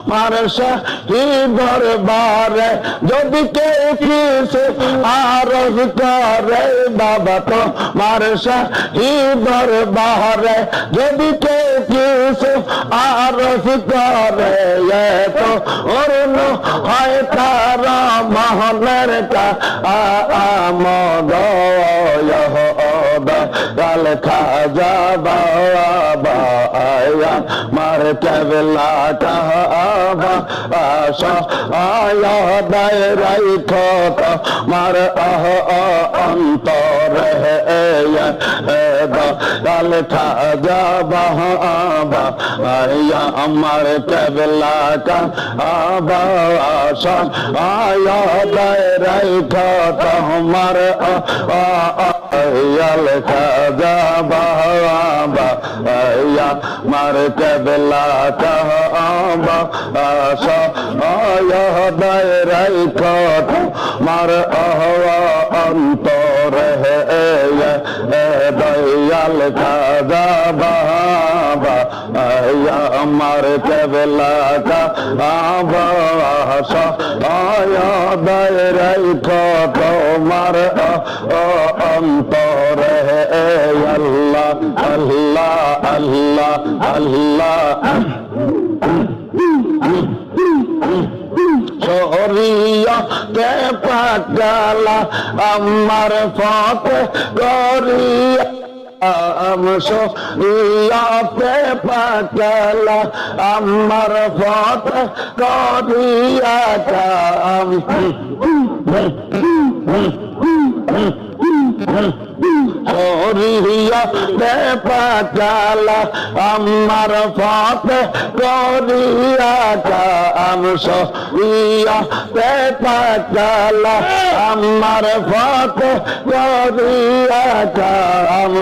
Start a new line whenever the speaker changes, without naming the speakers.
আমার শাহী দরবারে যদি কেউ কিছু আরজ করে বাবা তোমার শাহী দরবারে যদি কেউ কিছু আরজ করে তো অরুণ হয় তারা মহনের আমদ কাল খাজা বাবা আয়া মার কেবলা কাবা আশা আয়া দায়রাই খত মার অন্তর কাল খাজা বাবা আয়া আমার কেবলা কাবা আশা আয়া দায়রাই খত মার খাজা বাবা আয়া মার কেবলা কাবা আশা আয়া দায়রাই খত মার অন্তর দয়াল খাজা বাবা আয়া আমার কেবলা কাবা আশা আয়া দায়রাই খত মার অন্তর আল্লাহ আল্লাহ আল্লাহ আল্লাহ শরিয়া কে পাগলা আমার ফত করিয়া শরিয়াতে পাগলা আমার ফত করিয়া শরিয়াতে পাগলা আমার ফত করিয়া কাম শরিয়াতে পাগলা আমার ফত করিয়া কাম